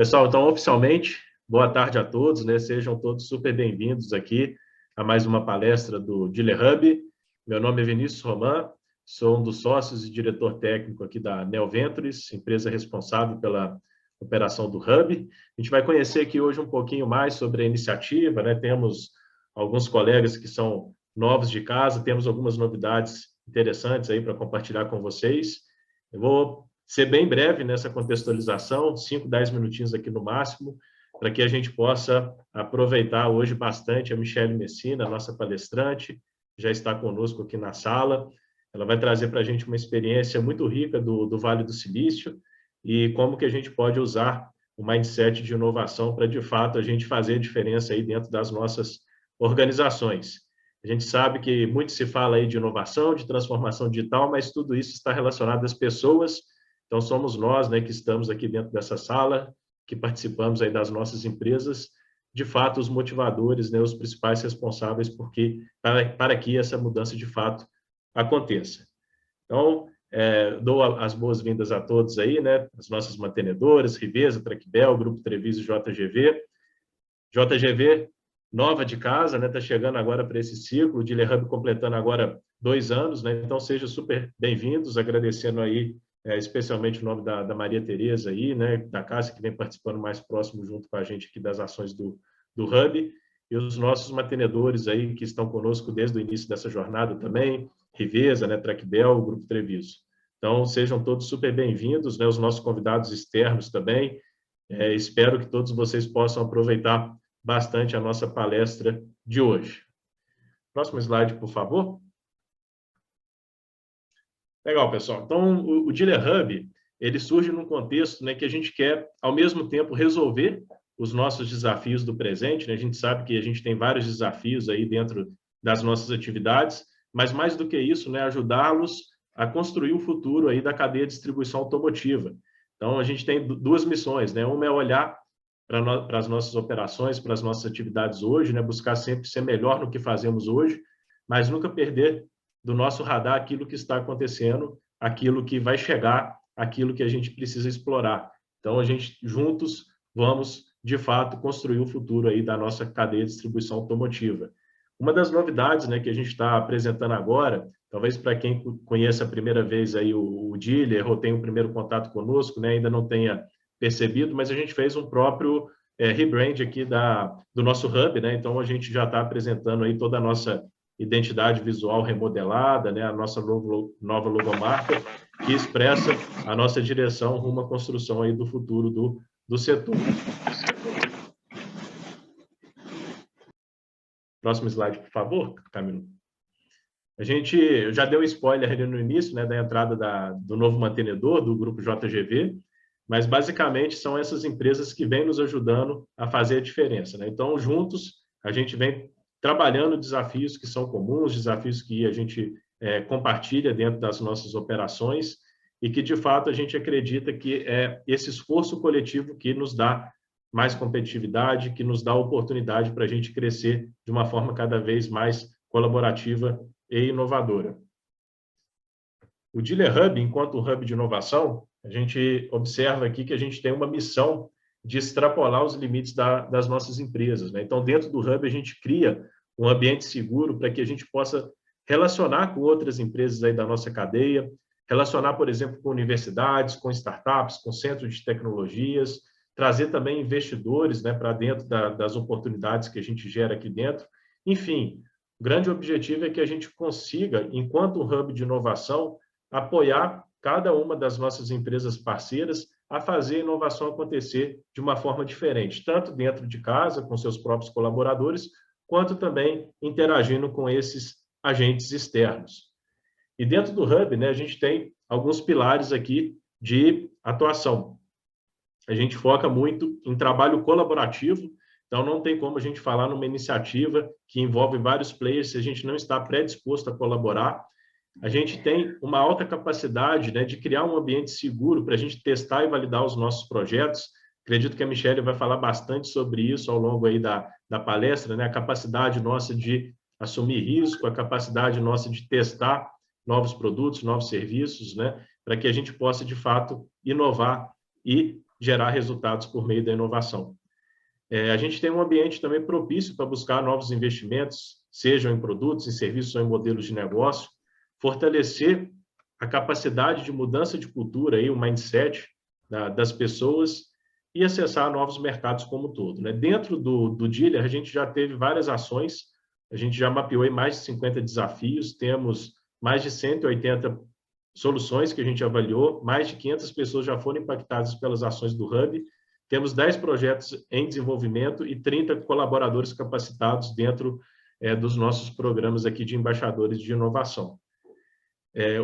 Pessoal, então, oficialmente, boa tarde a todos, né? Sejam todos super bem-vindos aqui a mais uma palestra do Delegate. Meu nome é Vinícius Roman, sou um dos sócios e diretor técnico aqui da Neo Ventures, empresa responsável pela operação do Hub. A gente vai conhecer aqui hoje um pouquinho mais sobre a iniciativa, né? Temos alguns colegas que são novos de casa, temos algumas novidades interessantes aí para compartilhar com vocês. Eu vou ser bem breve nessa contextualização, 5, 10 minutinhos aqui no máximo, para que a gente possa aproveitar hoje bastante a Michele Messina, nossa palestrante, já está conosco aqui na sala. Ela vai trazer para a gente uma experiência muito rica do Vale do Silício e como que a gente pode usar o mindset de inovação para, de fato, a gente fazer a diferença aí dentro das nossas organizações. A gente sabe que muito se fala aí de inovação, de transformação digital, mas tudo isso está relacionado às pessoas. Então, somos nós, né, que estamos aqui dentro dessa sala, que participamos aí das nossas empresas, de fato, os motivadores, né, os principais responsáveis para que essa mudança, de fato, aconteça. Então, dou as boas-vindas a todos aí, né, as nossas mantenedoras, Riveza, Traquibel, Grupo Treviso, JGV. JGV, nova de casa, né, está chegando agora para esse ciclo, o Dealer Hub completando agora 2 anos, né, então sejam super bem-vindos, agradecendo aí especialmente o nome da Maria Tereza aí, né, da Cássia, que vem participando mais próximo junto com a gente aqui das ações do Hub, e os nossos mantenedores aí que estão conosco desde o início dessa jornada também, Riveza, né, Traquibel, Grupo Treviso. Então, sejam todos super bem-vindos, né, os nossos convidados externos também. Espero que todos vocês possam aproveitar bastante a nossa palestra de hoje. Próximo slide, por favor. Legal, pessoal. Então, o Dealer Hub, ele surge num contexto, né, que a gente quer, ao mesmo tempo, resolver os nossos desafios do presente, né? A gente sabe que a gente tem vários desafios aí dentro das nossas atividades, mas mais do que isso, né, ajudá-los a construir o futuro aí da cadeia de distribuição automotiva. Então, a gente tem 2 missões, né? Uma é olhar para as nossas operações, para as nossas atividades hoje, né? Buscar sempre ser melhor no que fazemos hoje, mas nunca perder do nosso radar aquilo que está acontecendo, aquilo que vai chegar, aquilo que a gente precisa explorar. Então, a gente, juntos, vamos, de fato, construir o futuro aí da nossa cadeia de distribuição automotiva. Uma das novidades, né, que a gente está apresentando agora, talvez para quem conheça a primeira vez aí o dealer ou tem o primeiro contato conosco, né, ainda não tenha percebido, mas a gente fez um próprio rebrand aqui do nosso Hub, né? Então, a gente já está apresentando aí toda a nossa identidade visual remodelada, né? A nossa nova logomarca, que expressa a nossa direção rumo à construção aí do futuro do setor. Próximo slide, por favor, Camilo. A gente já deu spoiler ali no início, né, da entrada do novo mantenedor, do grupo JGV, mas basicamente são essas empresas que vêm nos ajudando a fazer a diferença, né? Então, juntos, a gente vem trabalhando desafios que são comuns, desafios que a gente compartilha dentro das nossas operações e que, de fato, a gente acredita que é esse esforço coletivo que nos dá mais competitividade, que nos dá oportunidade para a gente crescer de uma forma cada vez mais colaborativa e inovadora. O Dealer Hub, enquanto um hub de inovação, a gente observa aqui que a gente tem uma missão de extrapolar os limites das nossas empresas, né? Então, dentro do Hub, a gente cria um ambiente seguro para que a gente possa relacionar com outras empresas aí da nossa cadeia, relacionar, por exemplo, com universidades, com startups, com centros de tecnologias, trazer também investidores, né, para dentro das oportunidades que a gente gera aqui dentro. Enfim, o grande objetivo é que a gente consiga, enquanto um hub de inovação, apoiar cada uma das nossas empresas parceiras a fazer a inovação acontecer de uma forma diferente, tanto dentro de casa, com seus próprios colaboradores, quanto também interagindo com esses agentes externos. E dentro do Hub, né, a gente tem alguns pilares aqui de atuação. A gente foca muito em trabalho colaborativo, então não tem como a gente falar numa iniciativa que envolve vários players se a gente não está predisposto a colaborar. A gente tem uma alta capacidade, né, de criar um ambiente seguro para a gente testar e validar os nossos projetos. Acredito que a Michele vai falar bastante sobre isso ao longo aí da palestra, né? A capacidade nossa de assumir risco, a capacidade nossa de testar novos produtos, novos serviços, né? Para que a gente possa, de fato, inovar e gerar resultados por meio da inovação. A gente tem um ambiente também propício para buscar novos investimentos, sejam em produtos, em serviços ou em modelos de negócio, fortalecer a capacidade de mudança de cultura, aí, o mindset das pessoas e acessar novos mercados como um todo, né? Dentro do Dealer, a gente já teve várias ações, a gente já mapeou aí mais de 50 desafios, temos mais de 180 soluções que a gente avaliou, mais de 500 pessoas já foram impactadas pelas ações do Hub, temos 10 projetos em desenvolvimento e 30 colaboradores capacitados dentro dos nossos programas aqui de embaixadores de inovação.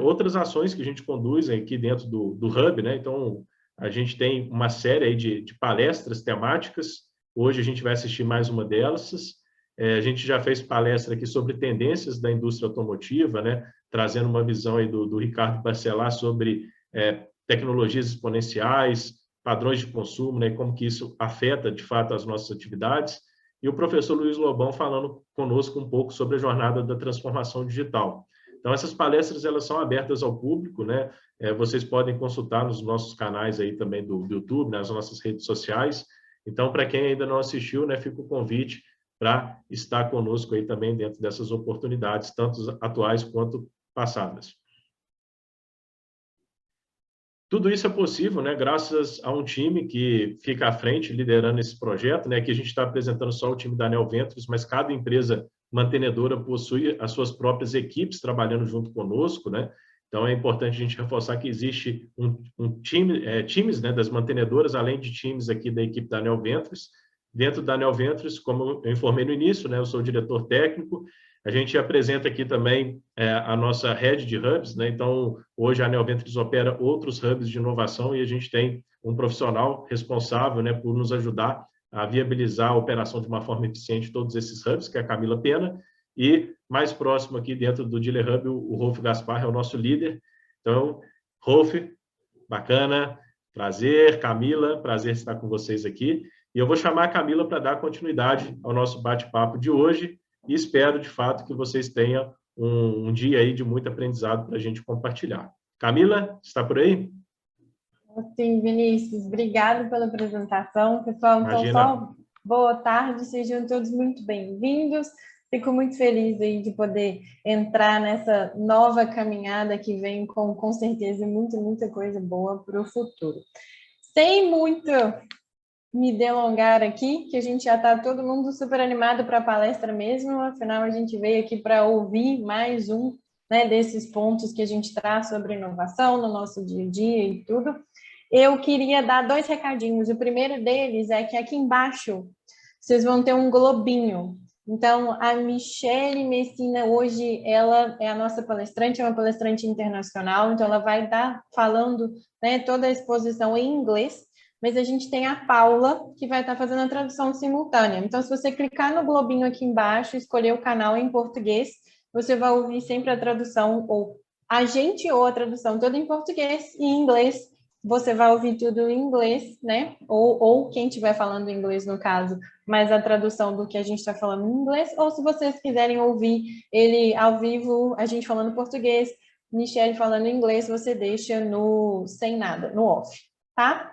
Outras ações que a gente conduz aqui dentro do Hub, né? Então, a gente tem uma série aí de palestras temáticas, hoje a gente vai assistir mais uma delas. A gente já fez palestra aqui sobre tendências da indústria automotiva, né? Trazendo uma visão aí do Ricardo Barcelar sobre tecnologias exponenciais, padrões de consumo, né? Como que isso afeta, de fato, as nossas atividades. E o professor Luiz Lobão falando conosco um pouco sobre a jornada da transformação digital. Então, essas palestras, elas são abertas ao público, né? Vocês podem consultar nos nossos canais aí também do YouTube, nas nossas redes sociais. Então, para quem ainda não assistiu, né, fica o convite para estar conosco aí também dentro dessas oportunidades, tanto atuais quanto passadas. Tudo isso é possível, né, graças a um time que fica à frente, liderando esse projeto, né? Aqui a gente está apresentando só o time da Neo Ventures, mas cada empresa mantenedora possui as suas próprias equipes trabalhando junto conosco, né? Então, é importante a gente reforçar que existe times, né, das mantenedoras, além de times aqui da equipe da Neo Ventures. Dentro da Neo Ventures, como eu informei no início, né, eu sou o diretor técnico. A gente apresenta aqui também a nossa rede de hubs, né? Então, hoje a Neo Ventures opera outros hubs de inovação e a gente tem um profissional responsável, né, por nos ajudar a viabilizar a operação de uma forma eficiente de todos esses hubs, que é a Camila Pena, e mais próximo aqui dentro do Dealer Hub, o Rolf Gaspar é o nosso líder. Então, Rolf, bacana, prazer, Camila, prazer estar com vocês aqui. E eu vou chamar a Camila para dar continuidade ao nosso bate-papo de hoje e espero, de fato, que vocês tenham um dia aí de muito aprendizado para a gente compartilhar. Camila, está por aí? Sim, Vinícius, obrigado pela apresentação. Pessoal, então, só boa tarde, sejam todos muito bem-vindos. Fico muito feliz aí de poder entrar nessa nova caminhada que vem com certeza muita coisa boa para o futuro. Sem muito me delongar aqui, que a gente já está todo mundo super animado para a palestra mesmo, afinal a gente veio aqui para ouvir mais um, né, desses pontos que a gente traz sobre inovação no nosso dia a dia e tudo. Eu queria dar 2 recadinhos. O primeiro deles é que aqui embaixo vocês vão ter um globinho. Então, a Michele Messina hoje, ela é a nossa palestrante, é uma palestrante internacional, então ela vai estar falando, né, toda a exposição em inglês, mas a gente tem a Paula, que vai estar fazendo a tradução simultânea. Então, se você clicar no globinho aqui embaixo, escolher o canal em português, você vai ouvir sempre a tradução, ou a gente ou a tradução toda em português e em inglês. Você vai ouvir tudo em inglês, né? Ou quem estiver falando inglês, no caso, mas a tradução do que a gente está falando em inglês, ou se vocês quiserem ouvir ele ao vivo, a gente falando português, Michele falando inglês, você deixa no sem nada, no off, tá?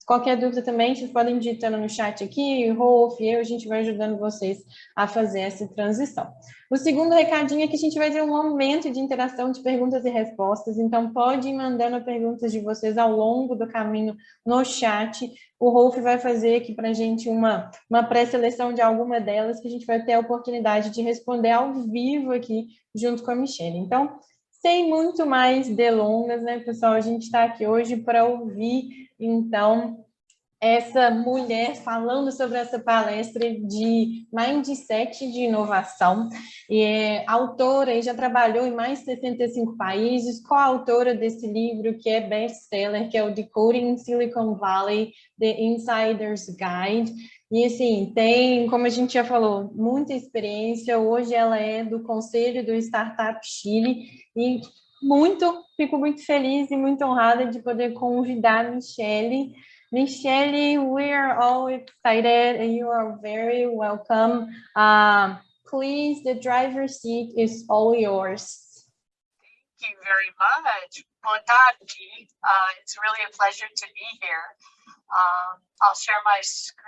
Qualquer dúvida também, vocês podem digitando no chat aqui, Rolf, a gente vai ajudando vocês a fazer essa transição. O segundo recadinho é que a gente vai ter um momento de interação de perguntas e respostas, então pode ir mandando perguntas de vocês ao longo do caminho no chat. O Rolf vai fazer aqui para a gente uma pré-seleção de alguma delas, que a gente vai ter a oportunidade de responder ao vivo aqui, junto com a Michele. Então, sem muito mais delongas, né, pessoal? A gente está aqui hoje para ouvir, então, essa mulher falando sobre essa palestra de mindset de inovação. E é autora e já trabalhou em mais de 65 países, coautora desse livro que é best-seller, que é o Decoding Silicon Valley, The Insider's Guide. E, assim, tem, como a gente já falou, muita experiência. Hoje ela é do Conselho do Startup Chile e fico muito feliz e muito honrada de poder convidar a Michele. Michele, we are all excited and you are very welcome. Please, the driver's seat is all yours. Thank you very much. Boa tarde. It's really a pleasure to be here. I'll share my screen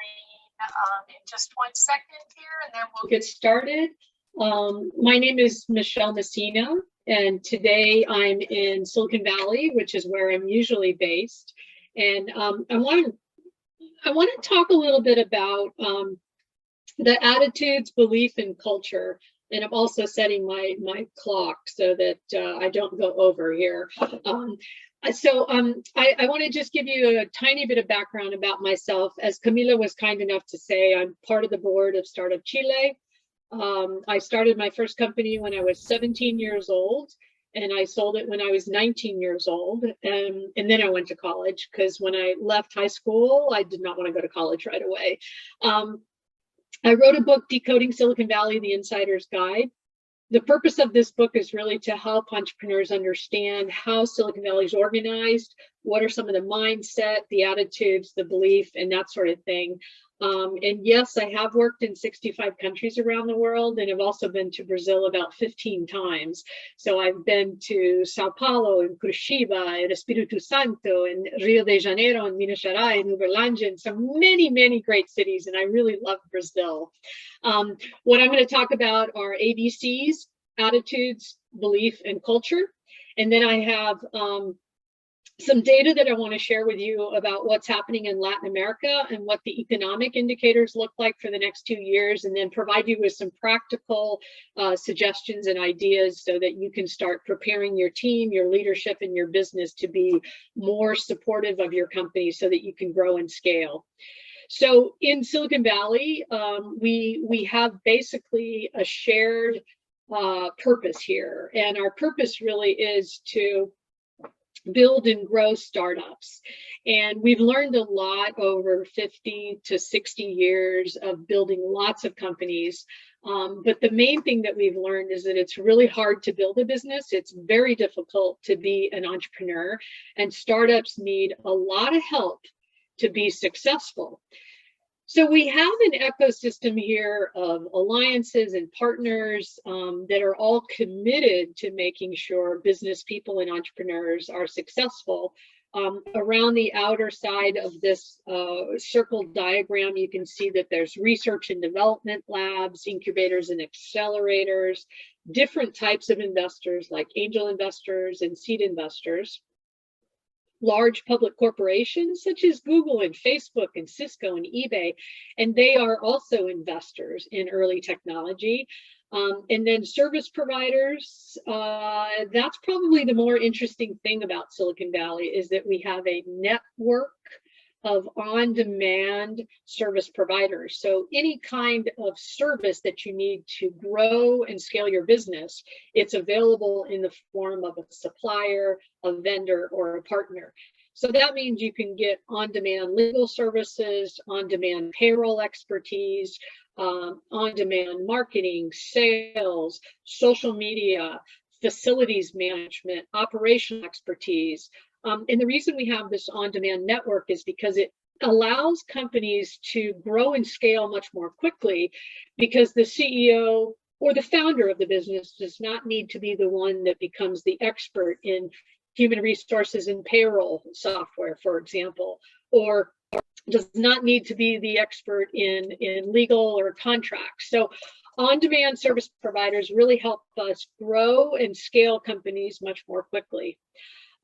in just 1 second here, and then we'll get started. My name is Michelle Messina, and today I'm in Silicon Valley, which is where I'm usually based. And I want to talk a little bit about the attitudes, belief, and culture. And I'm also setting my clock so that I don't go over here. I want to just give you a tiny bit of background about myself. As Camila was kind enough to say, I'm part of the board of Startup Chile. I started my first company when I was 17 years old, and I sold it when I was 19 years old. And then I went to college, because when I left high school, I did not want to go to college right away. I wrote a book, Decoding Silicon Valley, The Insider's Guide. The purpose of this book is really to help entrepreneurs understand how Silicon Valley is organized, what are some of the mindset, the attitudes, the belief, and that sort of thing. And yes, I have worked in 65 countries around the world, and I've also been to Brazil about 15 times. So I've been to Sao Paulo, and Curitiba, and Espírito Santo, and Rio de Janeiro, and Minas Gerais, and Uberlândia, and so many, many great cities, and I really love Brazil. What I'm going to talk about are ABCs, attitudes, belief, and culture. And then I have some data that I want to share with you about what's happening in Latin America and what the economic indicators look like for the next 2 years, and then provide you with some practical suggestions and ideas so that you can start preparing your team, your leadership, and your business to be more supportive of your company so that you can grow and scale. So in Silicon Valley, we have basically a shared purpose here, and our purpose really is to build and grow startups. And we've learned a lot over 50 to 60 years of building lots of companies. But the main thing that we've learned is that it's really hard to build a business. It's very difficult to be an entrepreneur, and startups need a lot of help to be successful. So we have an ecosystem here of alliances and partners that are all committed to making sure business people and entrepreneurs are successful. Around the outer side of this circled diagram, you can see that there's research and development labs, incubators and accelerators, different types of investors like angel investors and seed investors. Large public corporations such as Google and Facebook and Cisco and eBay, and they are also investors in early technology. And then service providers, that's probably the more interesting thing about Silicon Valley, is that we have a network of on-demand service providers. So any kind of service that you need to grow and scale your business, it's available in the form of a supplier, a vendor, or a partner. So that means you can get on-demand legal services, on-demand payroll expertise, on-demand marketing, sales, social media, facilities management, operational expertise. And the reason we have this on-demand network is because it allows companies to grow and scale much more quickly, because the CEO or the founder of the business does not need to be the one that becomes the expert in human resources and payroll software, for example, or does not need to be the expert in legal or contracts. So on-demand service providers really help us grow and scale companies much more quickly.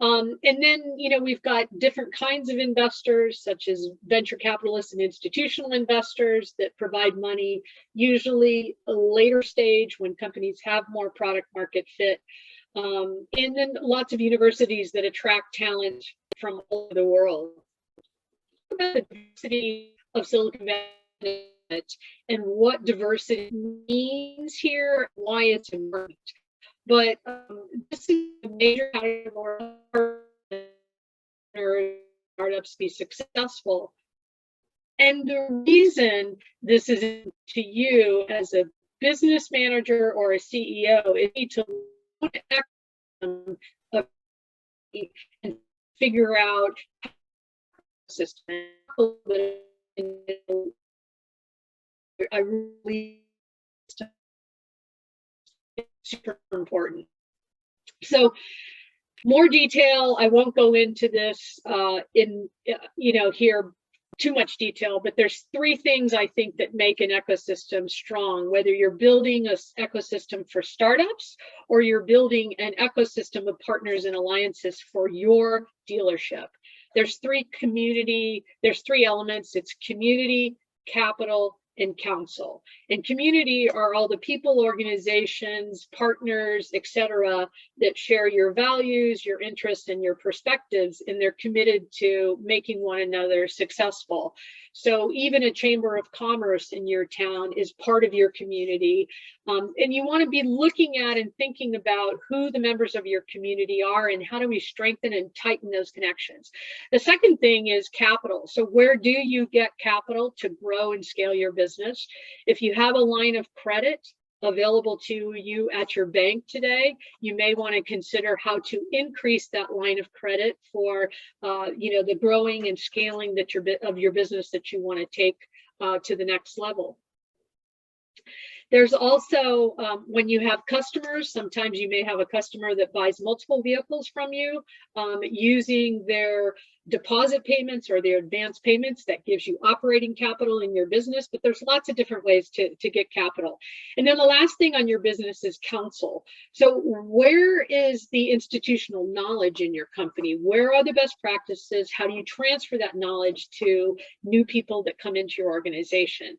And then, we've got different kinds of investors, such as venture capitalists and institutional investors that provide money, usually a later stage when companies have more product market fit. And then lots of universities that attract talent from all over the world. The diversity of Silicon Valley and what diversity means here, why it's important. But this is a major category for startups be successful. And the reason this is to you as a business manager or a CEO is to look at them and figure out system. I really super important. So more detail, I won't go into this here, too much detail, but there's 3 things I think that make an ecosystem strong, whether you're building an ecosystem for startups or you're building an ecosystem of partners and alliances for your dealership. There's 3 elements. It's community, capital, and council. And community are all the people, organizations, partners, etc., that share your values, your interests, and your perspectives, and they're committed to making one another successful. So even a chamber of commerce in your town is part of your community. And you want to be looking at and thinking about who the members of your community are and how do we strengthen and tighten those connections. The second thing is capital. So where do you get capital to grow and scale your business? If you have a line of credit available to you at your bank today, you may want to consider how to increase that line of credit for the growing and scaling that your business that you want to take to the next level. There's also, when you have customers, sometimes you may have a customer that buys multiple vehicles from you using their deposit payments or their advance payments. That gives you operating capital in your business, but there's lots of different ways to get capital. And then the last thing on your business is counsel. So where is the institutional knowledge in your company? Where are the best practices? How do you transfer that knowledge to new people that come into your organization?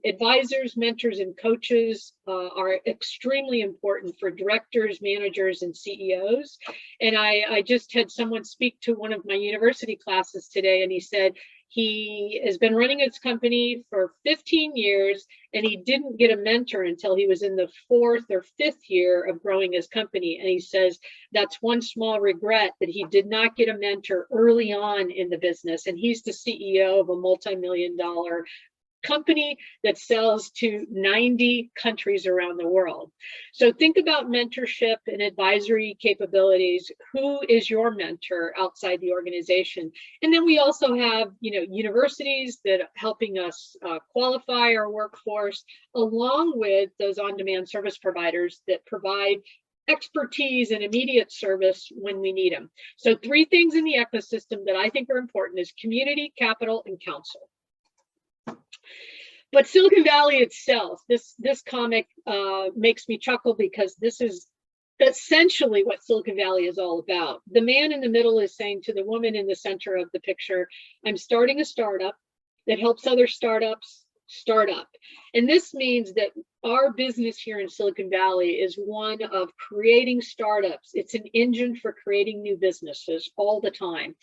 Advisors, mentors, and coaches are extremely important for directors, managers, and CEOs. And I just had someone speak to one of my university classes today, and he said he has been running his company for 15 years, and he didn't get a mentor until he was in the 4th or 5th year of growing his company. And he says that's one small regret, that he did not get a mentor early on in the business. And he's the CEO of a multi-million-dollar company that sells to 90 countries around the world. So think about mentorship and advisory capabilities. Who is your mentor outside the organization? And then we also have, universities that are helping us qualify our workforce, along with those on-demand service providers that provide expertise and immediate service when we need them. So 3 things in the ecosystem that I think are important is community, capital, and counsel. But Silicon Valley itself, this comic makes me chuckle, because this is essentially what Silicon Valley is all about. The man in the middle is saying to the woman in the center of the picture, I'm starting a startup that helps other startups start up. And this means that our business here in Silicon Valley is one of creating startups. It's an engine for creating new businesses all the time.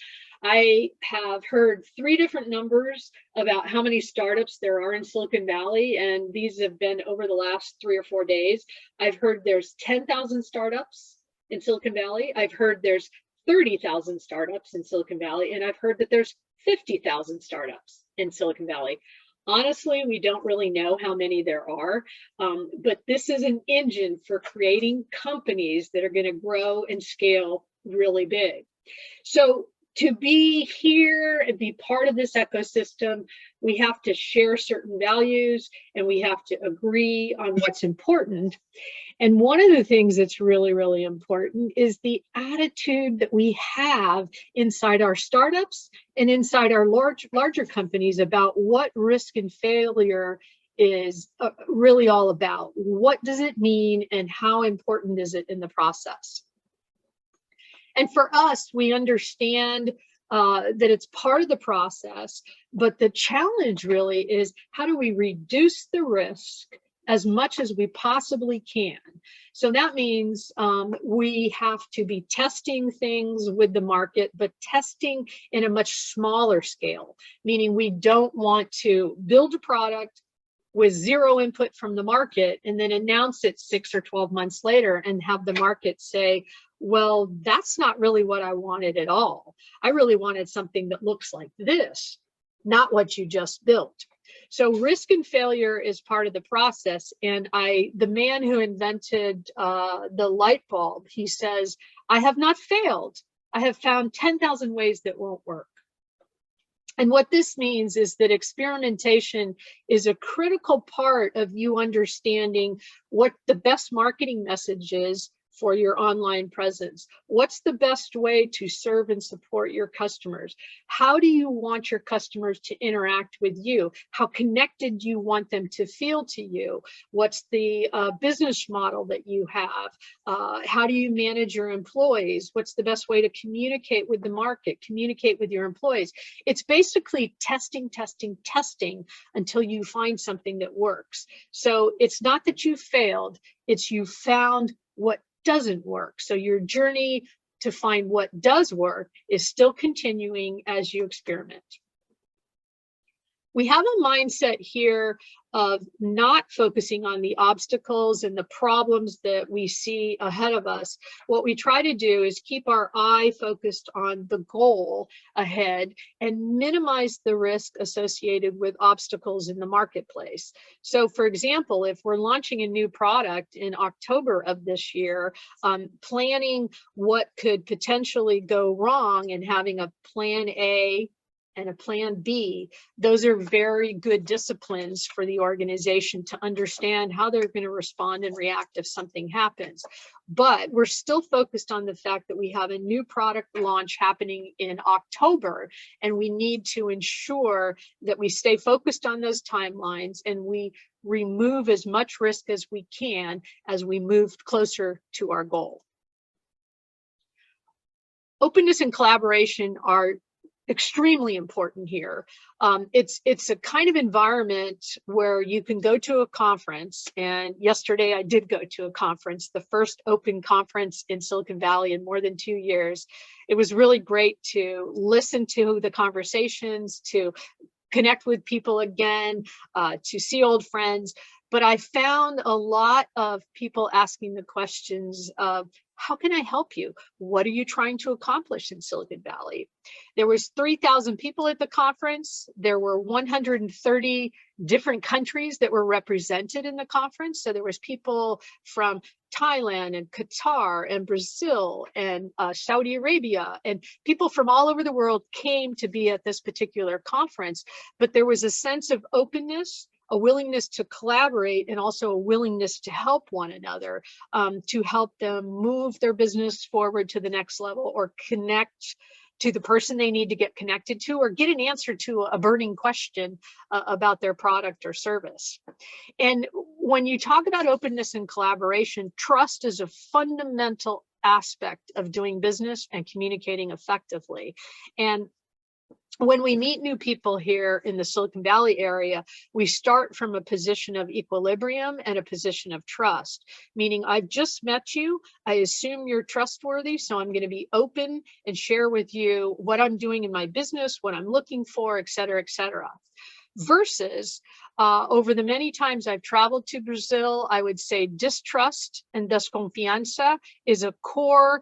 I have heard 3 different numbers about how many startups there are in Silicon Valley, and these have been over the last 3 or 4 days. I've heard there's 10,000 startups in Silicon Valley. I've heard there's 30,000 startups in Silicon Valley, and I've heard that there's 50,000 startups in Silicon Valley. Honestly, we don't really know how many there are, but this is an engine for creating companies that are going to grow and scale really big. So to be here and be part of this ecosystem, we have to share certain values and we have to agree on what's important. And one of the things that's really, really important is the attitude that we have inside our startups and inside our larger companies about what risk and failure is really all about. What does it mean and how important is it in the process? And for us, we understand that it's part of the process, but the challenge really is how do we reduce the risk as much as we possibly can? So that means we have to be testing things with the market, but testing in a much smaller scale, meaning we don't want to build a product with 0 input from the market and then announce it 6 or 12 months later and have the market say, well, that's not really what I wanted at all. I really wanted something that looks like this, not what you just built. So risk and failure is part of the process. And the man who invented the light bulb, he says, I have not failed. I have found 10,000 ways that won't work. And what this means is that experimentation is a critical part of you understanding what the best marketing message is for your online presence? What's the best way to serve and support your customers? How do you want your customers to interact with you? How connected do you want them to feel to you? What's the business model that you have? How do you manage your employees? What's the best way to communicate with the market, communicate with your employees? It's basically testing, testing, testing until you find something that works. So it's not that you failed, it's you found what doesn't work. So your journey to find what does work is still continuing as you experiment. We have a mindset here of not focusing on the obstacles and the problems that we see ahead of us. What we try to do is keep our eye focused on the goal ahead and minimize the risk associated with obstacles in the marketplace. So for example, if we're launching a new product in October of this year, planning what could potentially go wrong and having a plan A and a plan B, those are very good disciplines for the organization to understand how they're going to respond and react if something happens. But we're still focused on the fact that we have a new product launch happening in October, and we need to ensure that we stay focused on those timelines and we remove as much risk as we can as we move closer to our goal. Openness and collaboration are extremely important here. It's a kind of environment where you can go to a conference, and yesterday I did go to a conference, the first open conference in Silicon Valley in more than 2 years. It was really great to listen to the conversations, to connect with people again, to see old friends. But I found a lot of people asking the questions of, how can I help you? What are you trying to accomplish in Silicon Valley? There was 3,000 people at the conference. There were 130 different countries that were represented in the conference. So there was people from Thailand and Qatar and Brazil and Saudi Arabia, and people from all over the world came to be at this particular conference. But there was a sense of openness, a willingness to collaborate, and also a willingness to help one another, to help them move their business forward to the next level, or connect to the person they need to get connected to, or get an answer to a burning question about their product or service. And when you talk about openness and collaboration, trust is a fundamental aspect of doing business and communicating effectively. And when we meet new people here in the Silicon Valley area, we start from a position of equilibrium and a position of trust, meaning I've just met you, I assume you're trustworthy, so I'm going to be open and share with you what I'm doing in my business, what I'm looking for, et cetera, et cetera. Versus over the many times I've traveled to Brazil, I would say distrust and desconfiança is a core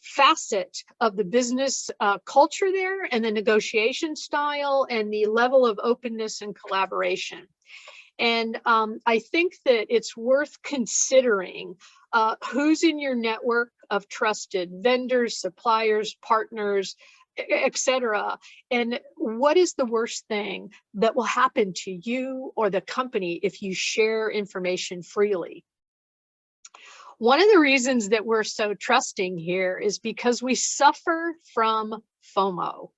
facet of the business culture there, and the negotiation style and the level of openness and collaboration. And I think that it's worth considering who's in your network of trusted vendors, suppliers, partners, etc. And what is the worst thing that will happen to you or the company if you share information freely? One of the reasons that we're so trusting here is because we suffer from FOMO.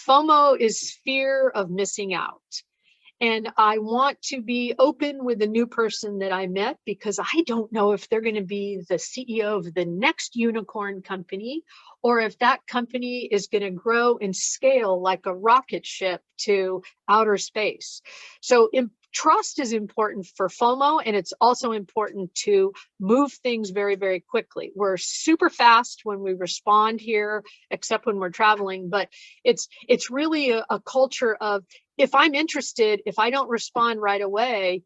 FOMO is fear of missing out. And I want to be open with the new person that I met, because I don't know if they're going to be the CEO of the next unicorn company, or if that company is going to grow and scale like a rocket ship to outer space. So trust is important for FOMO, and it's also important to move things very, very quickly. We're super fast when we respond here, except when we're traveling, but it's really a culture of, if I'm interested, if I don't respond right away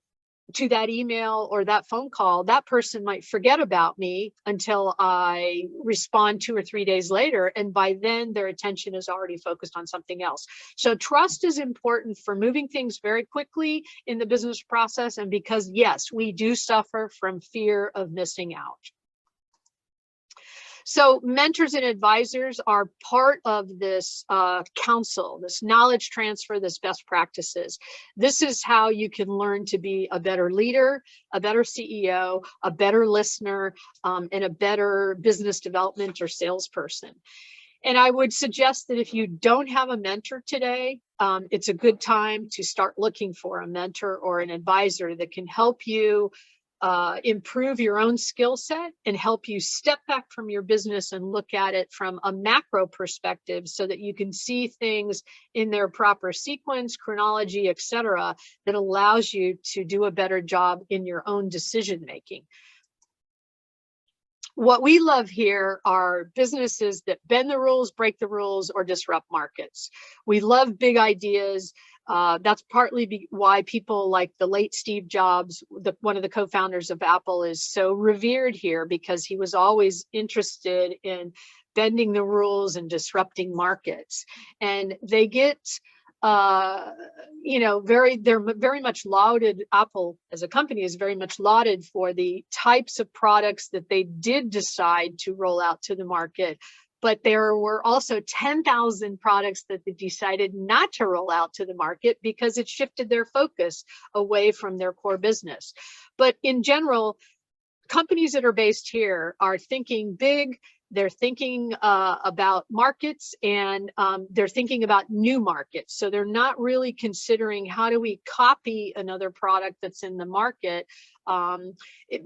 to that email or that phone call, that person might forget about me until I respond 2 or 3 days later. And by then their attention is already focused on something else. So trust is important for moving things very quickly in the business process. And because, yes, we do suffer from fear of missing out. So mentors and advisors are part of this council, this knowledge transfer, this best practices. This is how you can learn to be a better leader, a better CEO, a better listener, and a better business development or salesperson. And I would suggest that if you don't have a mentor today, it's a good time to start looking for a mentor or an advisor that can help you improve your own skill set and help you step back from your business and look at it from a macro perspective so that you can see things in their proper sequence, chronology, etc., that allows you to do a better job in your own decision making. What we love here are businesses that bend the rules, break the rules, or disrupt markets. We love big ideas. That's partly why people like the late Steve Jobs, one of the co-founders of Apple, is so revered here, because he was always interested in bending the rules and disrupting markets. And they get they're very much lauded. Apple as a company is very much lauded for the types of products that they did decide to roll out to the market. But there were also 10,000 products that they decided not to roll out to the market because it shifted their focus away from their core business. But in general, companies that are based here are thinking big. They're thinking about markets, and they're thinking about new markets. So they're not really considering how do we copy another product that's in the market,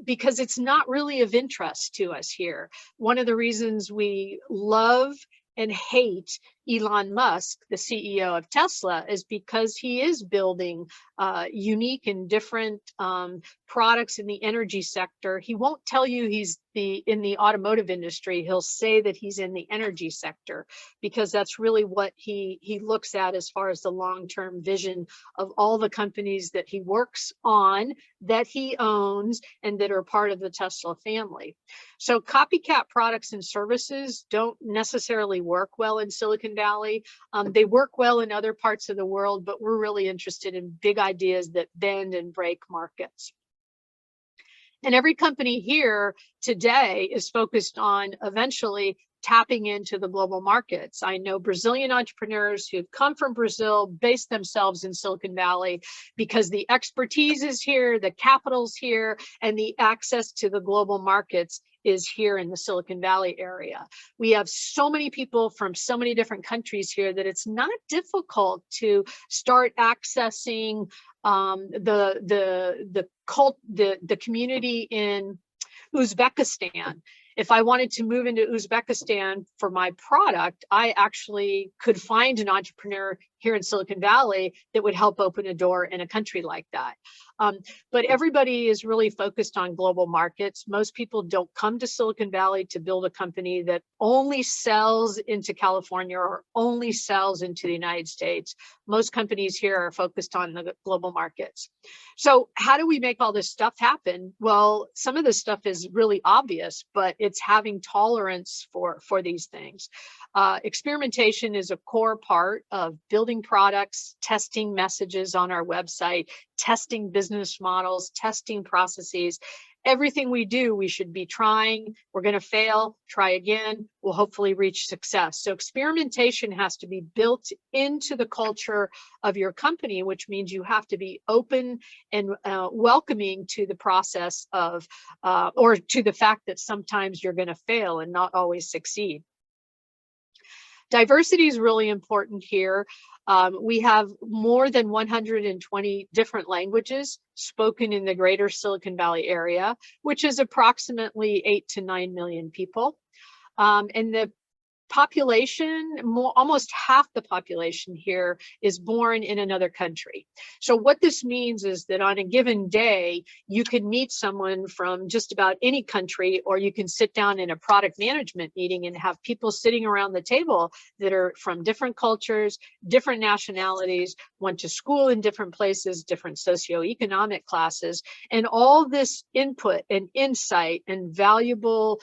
because it's not really of interest to us here. One of the reasons we love and hate Elon Musk, the CEO of Tesla, is because he is building unique and different products in the energy sector. He won't tell you he's in the automotive industry. He'll say that he's in the energy sector, because that's really what he looks at as far as the long-term vision of all the companies that he works on, that he owns, and that are part of the Tesla family. So copycat products and services don't necessarily work well in Silicon Valley. They work well in other parts of the world, but we're really interested in big ideas that bend and break markets. And every company here today is focused on eventually tapping into the global markets. I know Brazilian entrepreneurs who've come from Brazil, based themselves in Silicon Valley, because the expertise is here, the capital's here, and the access to the global markets is here in the Silicon Valley area. We have so many people from so many different countries here that it's not difficult to start accessing the community in Uzbekistan. If I wanted to move into Uzbekistan for my product, I actually could find an entrepreneur here in Silicon Valley that would help open a door in a country like that. But everybody is really focused on global markets. Most people don't come to Silicon Valley to build a company that only sells into California or only sells into the United States. Most companies here are focused on the global markets. So how do we make all this stuff happen? Well, some of this stuff is really obvious, but it's having tolerance for these things. Experimentation is a core part of building products, testing messages on our website, testing business models, testing processes. Everything we do, we should be trying. We're going to fail, try again. We'll hopefully reach success. So experimentation has to be built into the culture of your company, which means you have to be open and welcoming to the process of, or to the fact that sometimes you're going to fail and not always succeed. Diversity is really important here. We have more than 120 different languages spoken in the greater Silicon Valley area, which is approximately 8 to 9 million people. And the population, almost half the population here is born in another country. So what this means is that on a given day, you can meet someone from just about any country, or you can sit down in a product management meeting and have people sitting around the table that are from different cultures, different nationalities, went to school in different places, different socioeconomic classes, and all this input and insight and valuable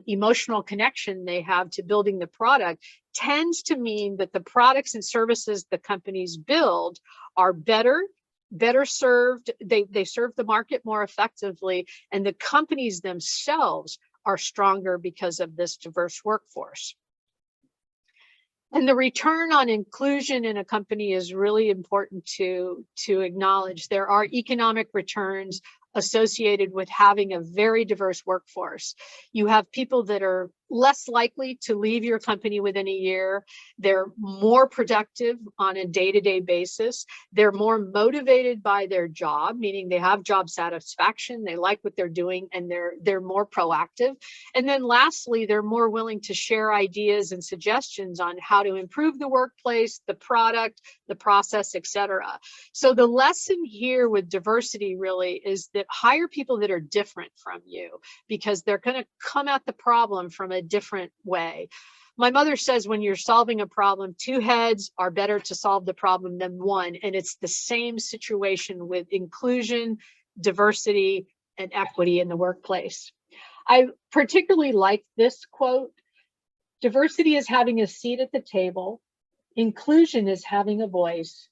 emotional connection they have to building the product tends to mean that the products and services the companies build are better served, they serve the market more effectively, and the companies themselves are stronger because of this diverse workforce. And the return on inclusion in a company is really important to acknowledge. There are economic returns associated with having a very diverse workforce. You have people that are less likely to leave your company within a year. They're more productive on a day-to-day basis. They're more motivated by their job, meaning they have job satisfaction, they like what they're doing, and they're more proactive. And then lastly, they're more willing to share ideas and suggestions on how to improve the workplace, the product, the process, etc. So the lesson here with diversity really is that hire people that are different from you, because they're going to come at the problem from a different way. My mother says when you're solving a problem, 2 heads are better to solve the problem than 1. And it's the same situation with inclusion, diversity, and equity in the workplace. I particularly like this quote: diversity is having a seat at the table, inclusion is having a voice,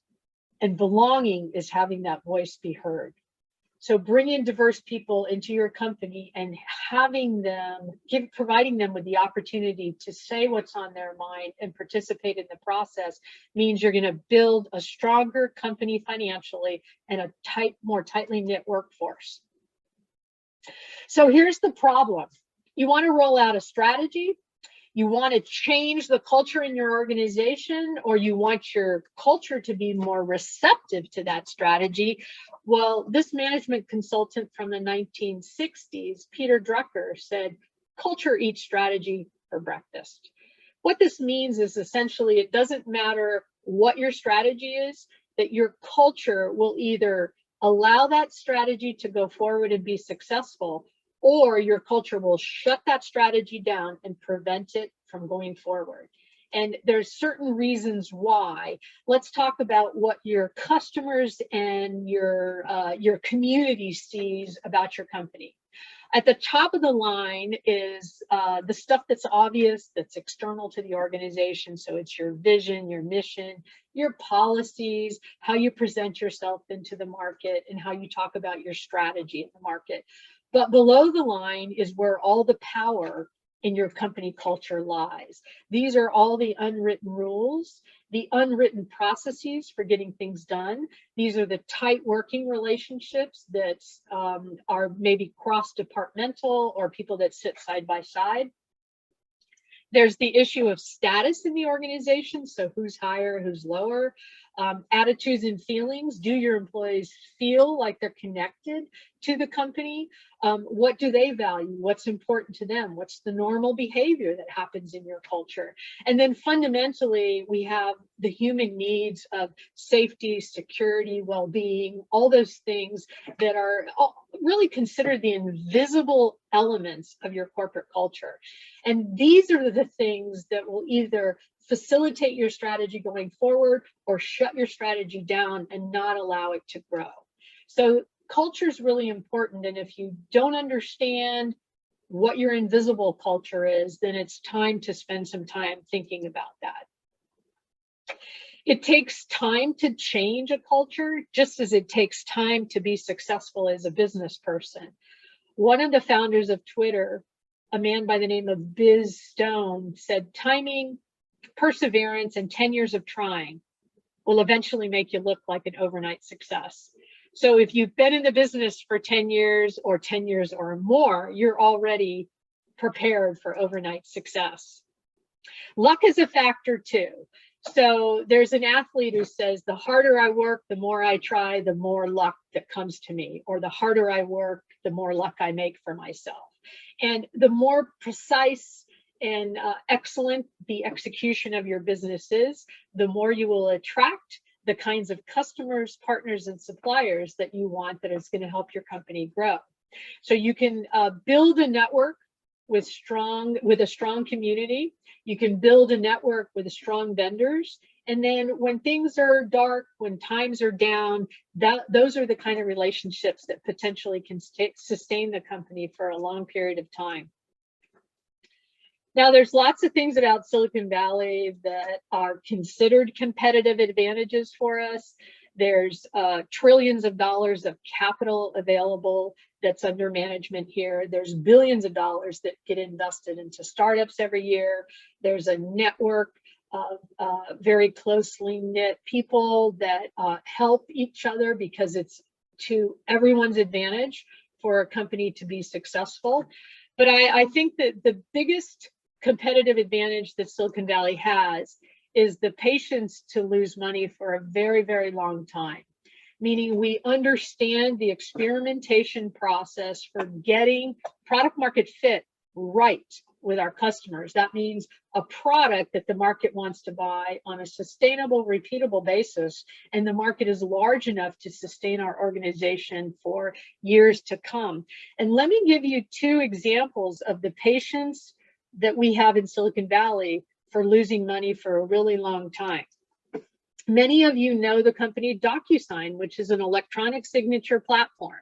and belonging is having that voice be heard. So bring in diverse people into your company and having them, providing them with the opportunity to say what's on their mind and participate in the process means you're going to build a stronger company financially and a more tightly knit workforce. So here's the problem. You want to roll out a strategy, you want to change the culture in your organization, or you want your culture to be more receptive to that strategy. Well, this management consultant from the 1960s, Peter Drucker, said, culture eats strategy for breakfast. What this means is essentially it doesn't matter what your strategy is, that your culture will either allow that strategy to go forward and be successful, or your culture will shut that strategy down and prevent it from going forward. And there's certain reasons why. Let's talk about what your customers and your community sees about your company. At the top of the line is the stuff that's obvious, that's external to the organization. So it's your vision, your mission, your policies, how you present yourself into the market, and how you talk about your strategy in the market. But below the line is where all the power in your company culture lies. These are all the unwritten rules, the unwritten processes for getting things done. These are the tight working relationships that are maybe cross-departmental or people that sit side by side. There's the issue of status in the organization. So who's higher, who's lower? Attitudes and feelings. Do your employees feel like they're connected to the company? What do they value? What's important to them? What's the normal behavior that happens in your culture? And then fundamentally, we have the human needs of safety, security, well-being, all those things that are really considered the invisible elements of your corporate culture. And these are the things that will either facilitate your strategy going forward or shut your strategy down and not allow it to grow. So culture is really important. And if you don't understand what your invisible culture is, then it's time to spend some time thinking about that. It takes time to change a culture, just as it takes time to be successful as a business person. One of the founders of Twitter, a man by the name of Biz Stone, said, timing, perseverance, and 10 years of trying will eventually make you look like an overnight success. So if you've been in the business for 10 years or 10 years or more, you're already prepared for overnight success. Luck is a factor too. So there's an athlete who says, the harder I work, the more I try, the more luck that comes to me, or the harder I work, the more luck I make for myself. And the more precise and excellent the execution of your business is, the more you will attract the kinds of customers, partners, and suppliers that you want that is going to help your company grow. So you can build a network with a strong community. You can build a network with strong vendors. And then when things are dark, when times are down, those are the kind of relationships that potentially can sustain the company for a long period of time. Now, there's lots of things about Silicon Valley that are considered competitive advantages for us. There's trillions of dollars of capital available that's under management here. There's billions of dollars that get invested into startups every year. There's a network of very closely knit people that help each other because it's to everyone's advantage for a company to be successful. But I think that the biggest competitive advantage that Silicon Valley has is the patience to lose money for a very, very long time. Meaning we understand the experimentation process for getting product market fit right with our customers. That means a product that the market wants to buy on a sustainable, repeatable basis, and the market is large enough to sustain our organization for years to come. And let me give you two examples of the patience that we have in Silicon Valley for losing money for a really long time. Many of you know the company DocuSign, which is an electronic signature platform.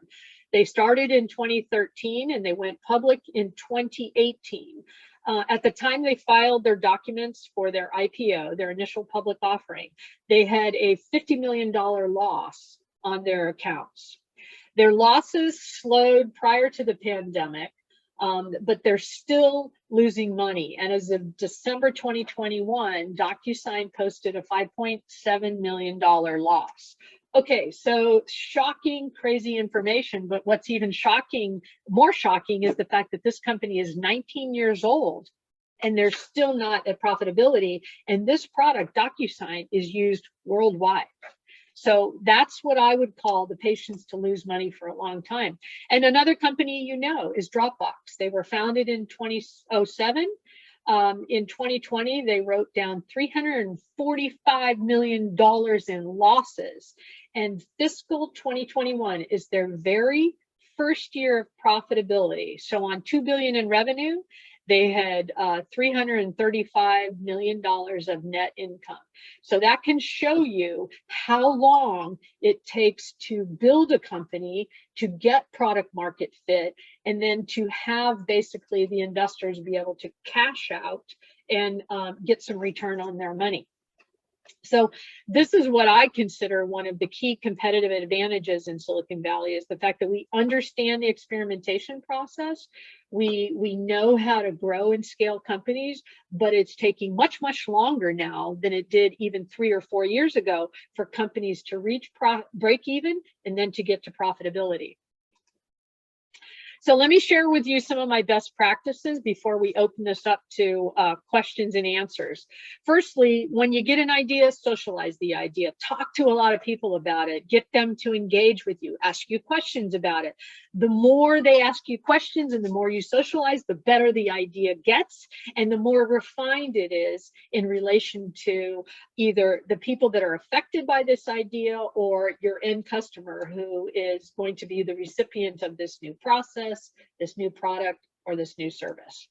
They started in 2013 and they went public in 2018. At the time they filed their documents for their IPO, their initial public offering, they had a $50 million loss on their accounts. Their losses slowed prior to the pandemic, but they're still losing money. And as of December 2021, DocuSign posted a $5.7 million loss. Okay, so shocking, crazy information, but what's even more shocking is the fact that this company is 19 years old and they're still not at profitability. And this product, DocuSign, is used worldwide. So that's what I would call the patience to lose money for a long time. And another company you know is Dropbox. They were founded in 2007. In 2020, they wrote down $345 million in losses. And fiscal 2021 is their very first year of profitability. So on $2 billion in revenue, they had $335 million of net income. So that can show you how long it takes to build a company, to get product market fit, and then to have basically the investors be able to cash out and get some return on their money. So this is what I consider one of the key competitive advantages in Silicon Valley, is the fact that we understand the experimentation process. We know how to grow and scale companies, but it's taking much, much longer now than it did even 3 or 4 years ago for companies to reach break even and then to get to profitability. So let me share with you some of my best practices before we open this up to questions and answers. Firstly, when you get an idea, socialize the idea. Talk to a lot of people about it. Get them to engage with you. Ask you questions about it. The more they ask you questions and the more you socialize, the better the idea gets and the more refined it is in relation to either the people that are affected by this idea or your end customer who is going to be the recipient of this new process, this new product, or this new service.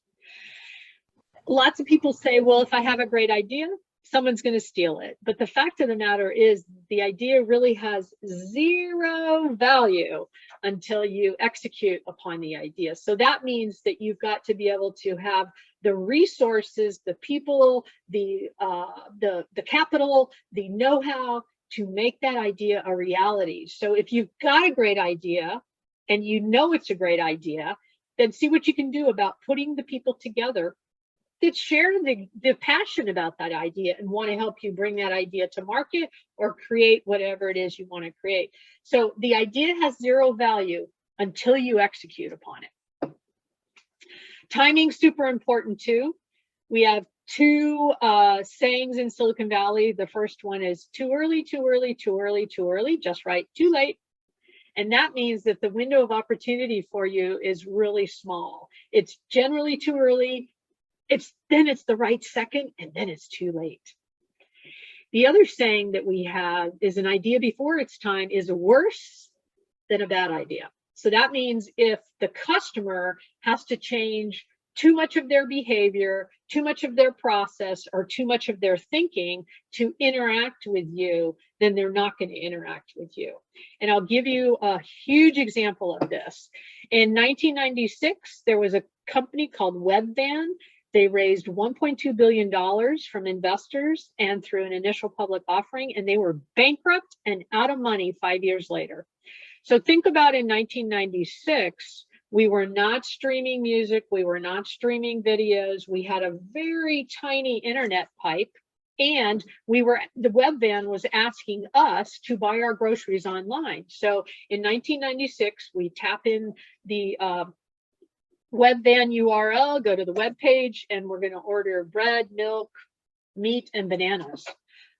Lots of people say, well, if I have a great idea, someone's going to steal it. But the fact of the matter is the idea really has zero value until you execute upon the idea. So that means that you've got to be able to have the resources, the people, the capital, the know-how to make that idea a reality. So if you've got a great idea, and you know it's a great idea, then see what you can do about putting the people together that share the passion about that idea and want to help you bring that idea to market or create whatever it is you want to create. So the idea has zero value until you execute upon it. Timing's super important too. We have two sayings in Silicon Valley. The first one is too early, too early, too early, too early, just right, too late. And that means that the window of opportunity for you is really small. It's generally too early, then it's the right second, and then it's too late. The other saying that we have is an idea before its time is worse than a bad idea. So that means if the customer has to change too much of their behavior, too much of their process, or too much of their thinking to interact with you, then they're not going to interact with you. And I'll give you a huge example of this. In 1996, there was a company called Webvan They raised $1.2 billion from investors and through an initial public offering, and they were bankrupt and out of money 5 years later. So think about in 1996, we were not streaming music, we were not streaming videos, we had a very tiny internet pipe, and the web van was asking us to buy our groceries online. So in 1996, we tap in the web van URL, go to the web page, and we're going to order bread, milk, meat, and bananas.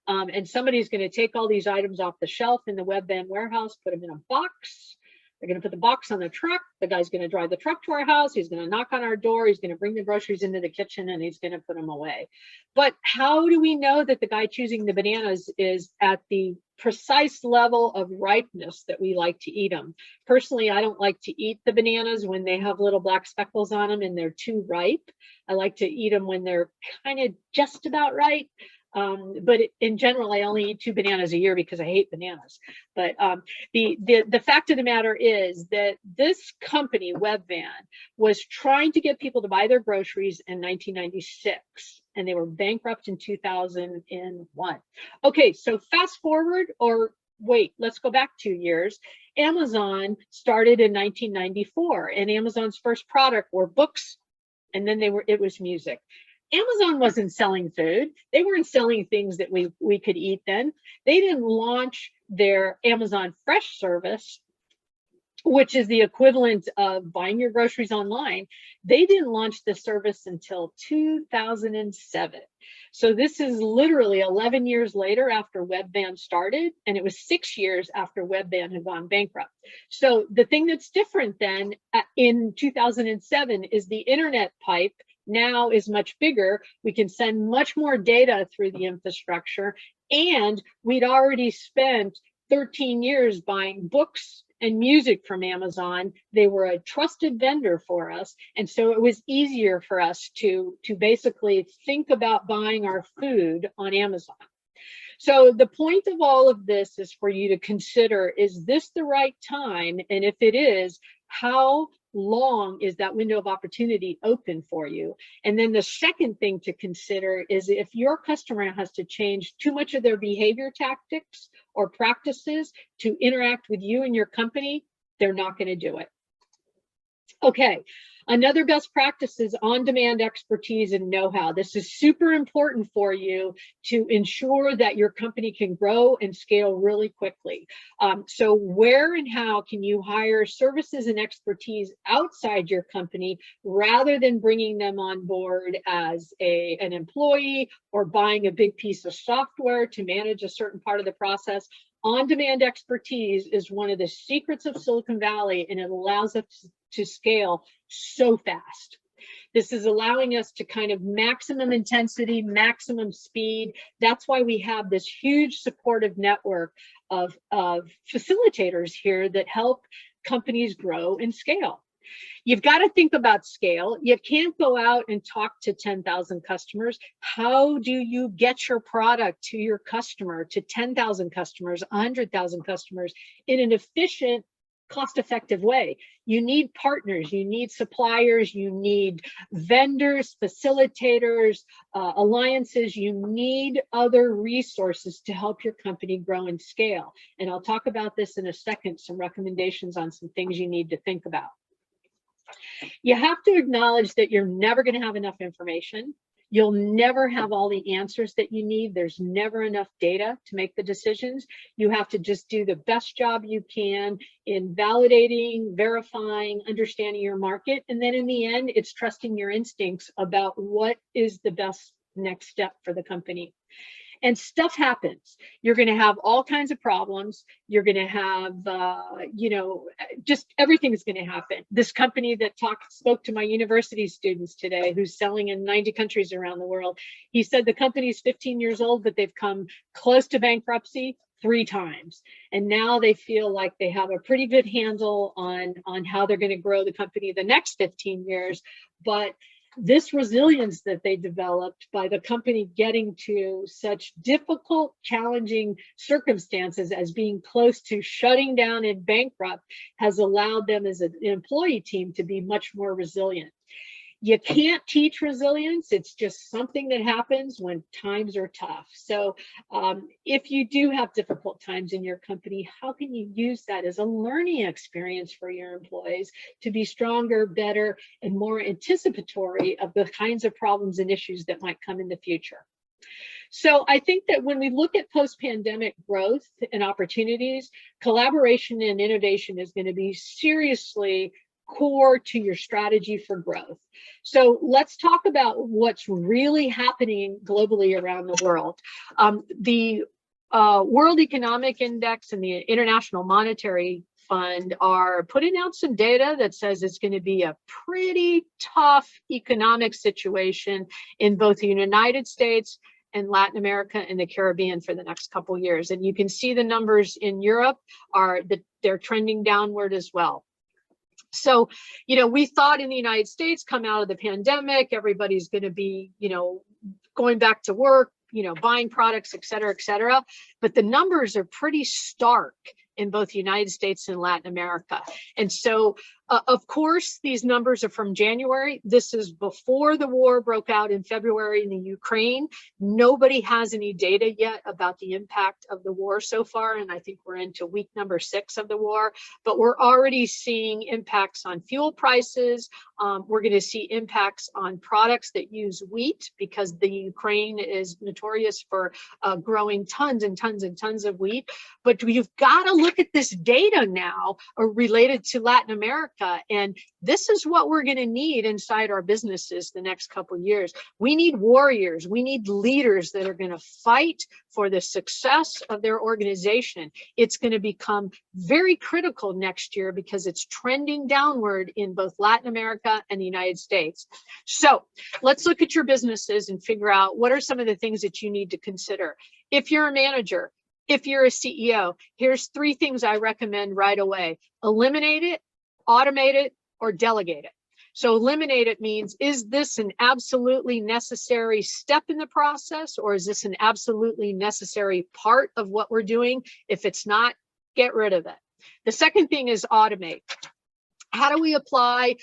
And somebody's going to take all these items off the shelf in the web van warehouse, put them in a box. They're going to put the box on the truck. The guy's going to drive the truck to our house. He's going to knock on our door. He's going to bring the groceries into the kitchen, and he's going to put them away. But how do we know that the guy choosing the bananas is at the precise level of ripeness that we like to eat them? Personally, I don't like to eat the bananas when they have little black speckles on them and they're too ripe. I like to eat them when they're kind of just about ripe. But in general, I only eat 2 bananas a year because I hate bananas. But the fact of the matter is that this company, Webvan, was trying to get people to buy their groceries in 1996, and they were bankrupt in 2001. Okay, so fast forward, or wait, let's go back 2 years. Amazon started in 1994, and Amazon's first product were books, and then it was music. Amazon wasn't selling food. They weren't selling things that we could eat then. They didn't launch their Amazon Fresh service, which is the equivalent of buying your groceries online. They didn't launch the service until 2007. So this is literally 11 years later after Webvan started, and it was 6 years after Webvan had gone bankrupt. So the thing that's different then in 2007 is the internet pipe now is much bigger. We can send much more data through the infrastructure, and we'd already spent 13 years buying books and music from Amazon. They were a trusted vendor for us, and so it was easier for us to basically think about buying our food on Amazon. So the point of all of this is for you to consider, is this the right time? And if it is, how long is that window of opportunity open for you? And then the second thing to consider is if your customer has to change too much of their behavior tactics or practices to interact with you and your company, they're not going to do it. Okay, another best practice is on-demand expertise and know-how. This is super important for you to ensure that your company can grow and scale really quickly. So where and how can you hire services and expertise outside your company rather than bringing them on board as an employee or buying a big piece of software to manage a certain part of the process? On-demand expertise is one of the secrets of Silicon Valley, and it allows us to scale so fast. This is allowing us to kind of maximum intensity, maximum speed. That's why we have this huge supportive network of facilitators here that help companies grow and scale. You've got to think about scale. You can't go out and talk to 10,000 customers. How do you get your product to your customer, to 10,000 customers, 100,000 customers in an efficient, cost-effective way? You need partners, you need suppliers, you need vendors, facilitators, alliances, you need other resources to help your company grow and scale. And I'll talk about this in a second, some recommendations on some things you need to think about. You have to acknowledge that you're never going to have enough information. You'll never have all the answers that you need. There's never enough data to make the decisions. You have to just do the best job you can in validating, verifying, understanding your market. And then in the end, it's trusting your instincts about what is the best next step for the company. And stuff happens. You're going to have all kinds of problems. You're going to have, just everything is going to happen. This company that spoke to my university students today, who's selling in 90 countries around the world, he said the company's 15 years old, but they've come close to bankruptcy 3 times. And now they feel like they have a pretty good handle on how they're going to grow the company the next 15 years. But this resilience that they developed by the company getting to such difficult, challenging circumstances as being close to shutting down and bankrupt has allowed them as an employee team to be much more resilient. You can't teach resilience. It's just something that happens when times are tough. So if you do have difficult times in your company, how can you use that as a learning experience for your employees to be stronger, better, and more anticipatory of the kinds of problems and issues that might come in the future? So I think that when we look at post-pandemic growth and opportunities, collaboration and innovation is going to be seriously core to your strategy for growth. So let's talk about what's really happening globally around the world. The World Economic Index and the International Monetary Fund are putting out some data that says it's going to be a pretty tough economic situation in both the United States and Latin America and the Caribbean for the next couple of years. And you can see the numbers in Europe are that they're trending downward as well. So, you know, we thought in the United States, come out of the pandemic, everybody's going to be, you know, going back to work, you know, buying products, et cetera, et cetera. But the numbers are pretty stark in both the United States and Latin America. And so, of course, these numbers are from January. This is before the war broke out in February in the Ukraine. Nobody has any data yet about the impact of the war so far. And I think we're into week number 6 of the war, but we're already seeing impacts on fuel prices. We're going to see impacts on products that use wheat because the Ukraine is notorious for growing tons and tons and tons of wheat. But you've got to look at this data now related to Latin America. And this is what we're going to need inside our businesses the next couple of years. We need warriors. We need leaders that are going to fight for the success of their organization. It's going to become very critical next year because it's trending downward in both Latin America and the United States. So let's look at your businesses and figure out what are some of the things that you need to consider. If you're a manager, if you're a CEO, here's 3 things I recommend right away. Eliminate it, automate it, or delegate it. So eliminate it means, is this an absolutely necessary step in the process, or is this an absolutely necessary part of what we're doing? If it's not, get rid of it. The second thing is automate. How do we apply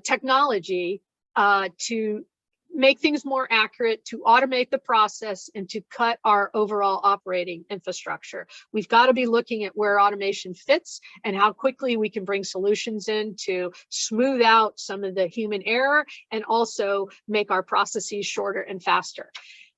technology to make things more accurate, to automate the process, and to cut our overall operating infrastructure? We've got to be looking at where automation fits and how quickly we can bring solutions in to smooth out some of the human error and also make our processes shorter and faster.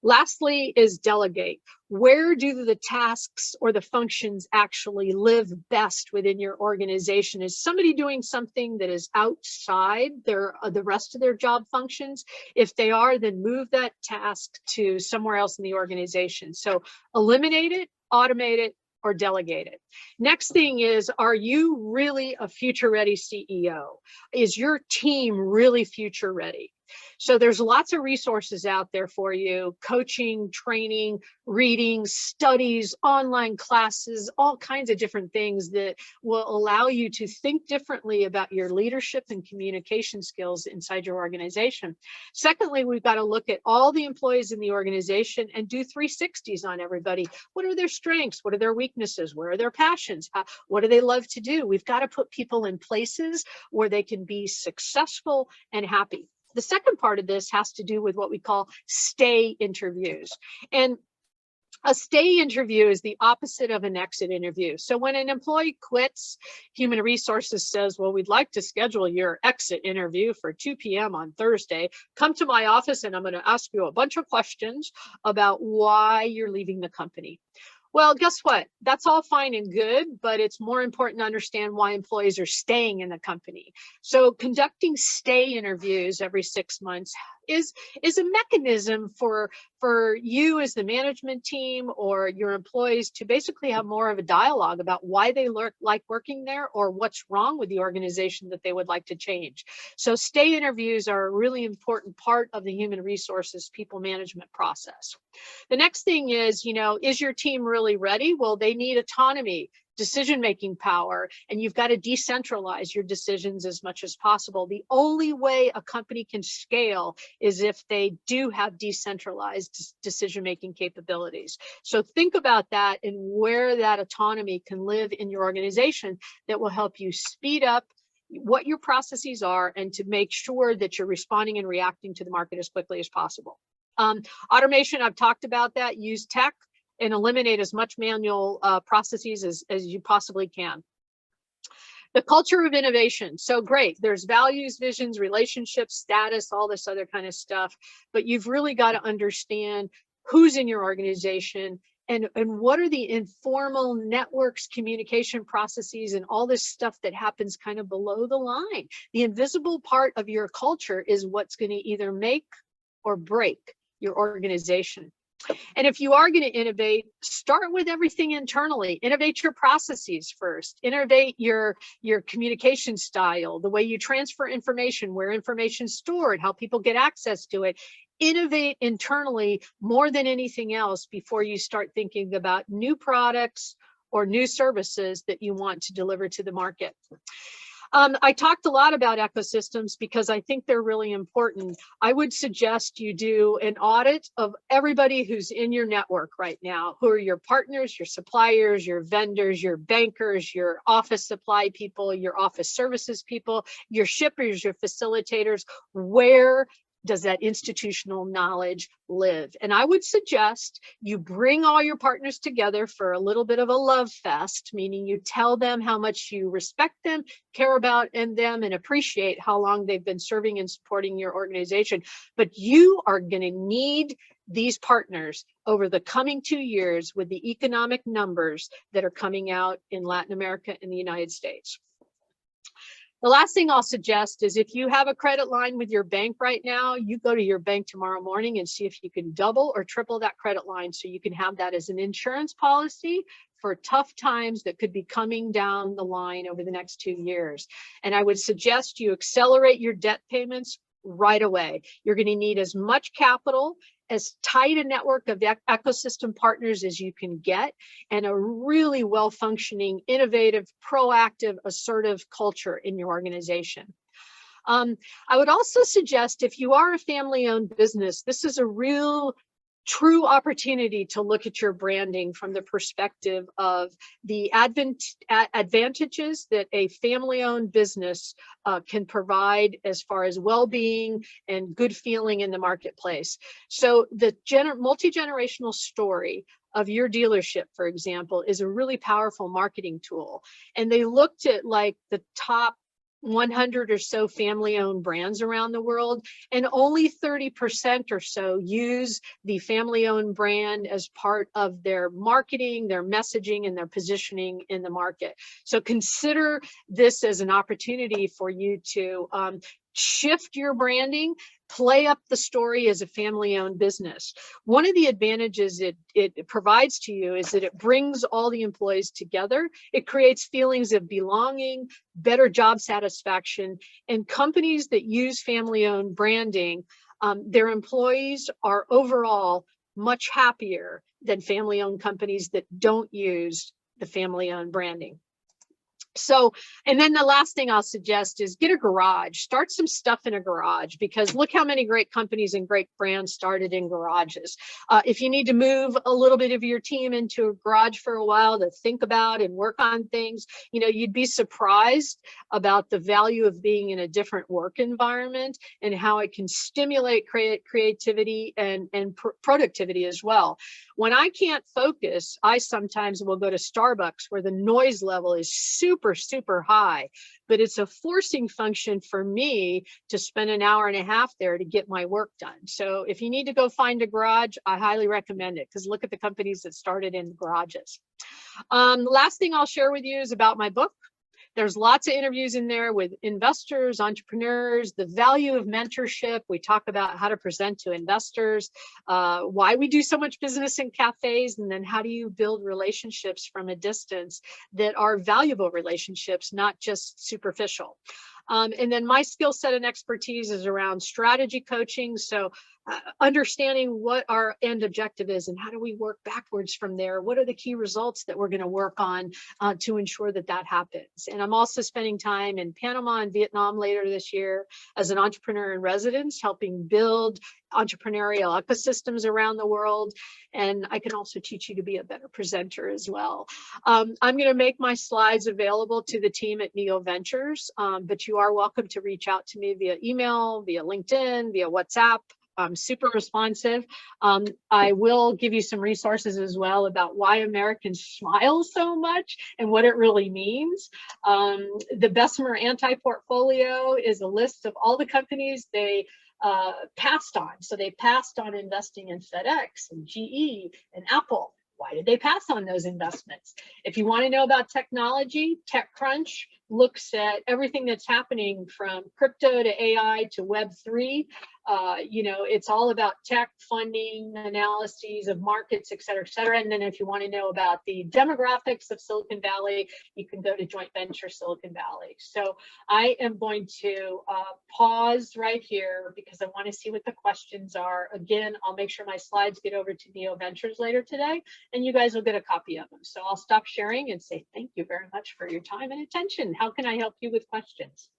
Lastly is delegate. Where do the tasks or the functions actually live best within your organization? Is somebody doing something that is outside the rest of their job functions? If they are, then move that task to somewhere else in the organization. So eliminate it, automate it, or delegate it. Next thing is, are you really a future-ready CEO? Is your team really future-ready? So there's lots of resources out there for you: coaching, training, reading, studies, online classes, all kinds of different things that will allow you to think differently about your leadership and communication skills inside your organization. Secondly, we've got to look at all the employees in the organization and do 360s on everybody. What are their strengths? What are their weaknesses? Where are their passions? What do they love to do? We've got to put people in places where they can be successful and happy. The second part of this has to do with what we call stay interviews. And a stay interview is the opposite of an exit interview. So when an employee quits, Human Resources says, well, we'd like to schedule your exit interview for 2 p.m. on Thursday. Come to my office and I'm going to ask you a bunch of questions about why you're leaving the company. Well, guess what? That's all fine and good, but it's more important to understand why employees are staying in the company. So conducting stay interviews every 6 months is a mechanism for you as the management team or your employees to basically have more of a dialogue about why they like working there or what's wrong with the organization that they would like to change. So stay interviews are a really important part of the human resources people management process. The next thing is, is your team really ready? Well, they need autonomy, decision-making power, and you've got to decentralize your decisions as much as possible. The only way a company can scale is if they do have decentralized decision-making capabilities. So think about that and where that autonomy can live in your organization that will help you speed up what your processes are and to make sure that you're responding and reacting to the market as quickly as possible. Automation, I've talked about that. Use tech and eliminate as much manual processes as you possibly can. The culture of innovation. So great. There's values, visions, relationships, status, all this other kind of stuff. But you've really got to understand who's in your organization and what are the informal networks, communication processes, and all this stuff that happens kind of below the line. The invisible part of your culture is what's going to either make or break your organization. And if you are going to innovate, start with everything internally. Innovate your processes first. Innovate your communication style, the way you transfer information, where information's stored, how people get access to it. Innovate internally more than anything else before you start thinking about new products or new services that you want to deliver to the market. I talked a lot about ecosystems because I think they're really important. I would suggest you do an audit of everybody who's in your network right now. Who are your partners, your suppliers, your vendors, your bankers, your office supply people, your office services people, your shippers, your facilitators. Where does that institutional knowledge live? And I would suggest you bring all your partners together for a little bit of a love fest, meaning you tell them how much you respect them, care about them, and appreciate how long they've been serving and supporting your organization. But you are going to need these partners over the coming 2 years with the economic numbers that are coming out in Latin America and the United States. The last thing I'll suggest is if you have a credit line with your bank right now, you go to your bank tomorrow morning and see if you can double or triple that credit line so you can have that as an insurance policy for tough times that could be coming down the line over the next 2 years. And I would suggest you accelerate your debt payments right away. You're going to need as much capital, as tight a network of ecosystem partners as you can get, and a really well-functioning, innovative, proactive, assertive culture in your organization. I would also suggest if you are a family-owned business, this is a real true opportunity to look at your branding from the perspective of the advantages that a family-owned business can provide as far as well-being and good feeling in the marketplace. So the multi-generational story of your dealership, for example, is a really powerful marketing tool. And they looked at like the top 100 or so family-owned brands around the world, and only 30% or so use the family-owned brand as part of their marketing, their messaging, and their positioning in the market. So consider this as an opportunity for you to shift your branding, play up the story as a family-owned business. One of the advantages it provides to you is that it brings all the employees together. It creates feelings of belonging, better job satisfaction, and companies that use family-owned branding, their employees are overall much happier than family-owned companies that don't use the family-owned branding. So, and then the last thing I'll suggest is get a garage, start some stuff in a garage, because look how many great companies and great brands started in garages. If you need to move a little bit of your team into a garage for a while to think about and work on things, you know, you'd be surprised about the value of being in a different work environment and how it can stimulate creativity and productivity as well. When I can't focus, I sometimes will go to Starbucks where the noise level is super high, but it's a forcing function for me to spend an hour and a half there to get my work done. So if you need to go find a garage, I highly recommend it, because look at the companies that started in garages. Last thing I'll share with you is about my book. There's lots of interviews in there with investors, entrepreneurs, the value of mentorship. We talk about how to present to investors, why we do so much business in cafes, and then how do you build relationships from a distance that are valuable relationships, not just superficial. And then my skill set and expertise is around strategy coaching. So understanding what our end objective is and how do we work backwards from there. What are the key results that we're going to work on to ensure that that happens? And I'm also spending time in Panama and Vietnam later this year as an entrepreneur in residence, helping build entrepreneurial ecosystems around the world. And I can also teach you to be a better presenter as well. I'm going to make my slides available to the team at Neo Ventures, but you are welcome to reach out to me via email, via LinkedIn, via WhatsApp. I'm super responsive. I will give you some resources as well about why Americans smile so much and what it really means. The Bessemer Anti-Portfolio is a list of all the companies they passed on. So they passed on investing in FedEx and GE and Apple. Why did they pass on those investments? If you want to know about technology, TechCrunch looks at everything that's happening from crypto to AI to Web3. You know, it's all about tech funding, analyses of markets, et cetera, et cetera. And then if you want to know about the demographics of Silicon Valley, you can go to Joint Venture Silicon Valley. So I am going to pause right here because I want to see what the questions are. Again, I'll make sure my slides get over to Neo Ventures later today, and you guys will get a copy of them. So I'll stop sharing and say thank you very much for your time and attention. How can I help you with questions?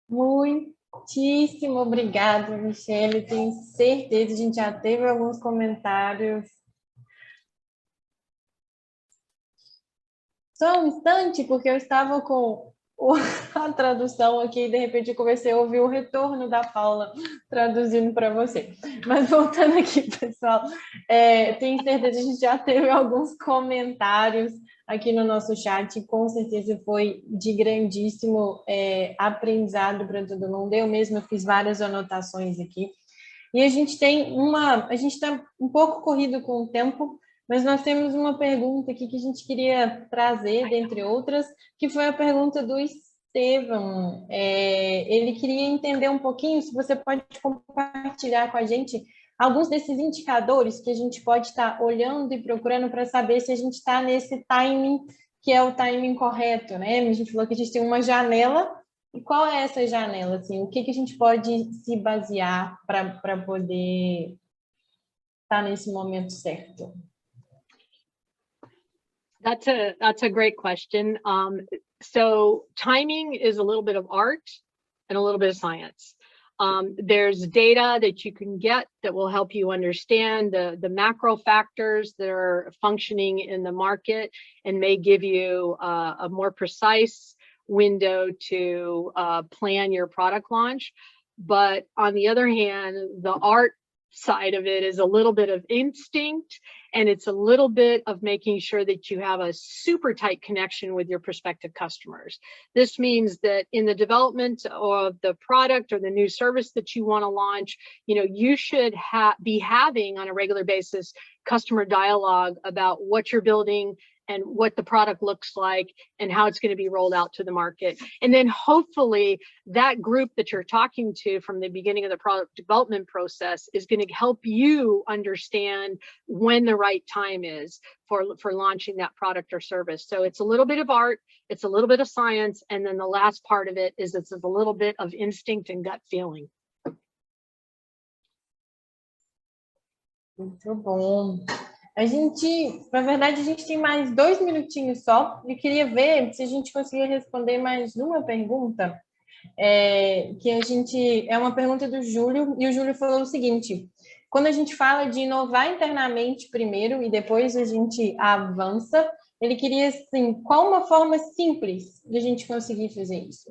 Muitíssimo obrigada, Michele. Tenho certeza, a gente já teve alguns comentários. Só um instante, porque eu estava com a tradução aqui e de repente eu comecei a ouvir o retorno da Paula traduzindo para você. Mas voltando aqui, pessoal, tenho certeza que a gente já teve alguns comentários aqui no nosso chat, com certeza foi de grandíssimo aprendizado para todo mundo. Eu mesma fiz várias anotações aqui. E a gente está um pouco corrido com o tempo, mas nós temos uma pergunta aqui que a gente queria trazer, dentre outras, que foi a pergunta do Estevam. Ele queria entender um pouquinho, se você pode compartilhar com a gente alguns desses indicadores que a gente pode estar olhando e procurando para saber se a gente está nesse timing que é o timing correto, né? A gente falou que a gente tem uma janela. E qual é essa janela? Assim, o que a gente pode se basear para poder estar nesse momento certo? That's a great question. So timing is a little bit of art and a little bit of science. There's data that you can get that will help you understand the macro factors that are functioning in the market and may give you a more precise window to plan your product launch. But on the other hand, the art side of it is a little bit of instinct, and it's a little bit of making sure that you have a super tight connection with your prospective customers. This means that in the development of the product or the new service that you want to launch, you know, you should be having on a regular basis customer dialogue about what you're building and what the product looks like and how it's going to be rolled out to the market. And then hopefully that group that you're talking to from the beginning of the product development process is going to help you understand when the right time is for launching that product or service. So it's a little bit of art, it's a little bit of science, and then the last part of it is it's a little bit of instinct and gut feeling. Muito bom. Na verdade, a gente tem mais 2 minutinhos só. Eu queria ver se a gente conseguia responder mais uma pergunta, que é uma pergunta do Júlio, e o Júlio falou o seguinte: quando a gente fala de inovar internamente primeiro e depois a gente avança, ele queria, assim, qual uma forma simples de a gente conseguir fazer isso?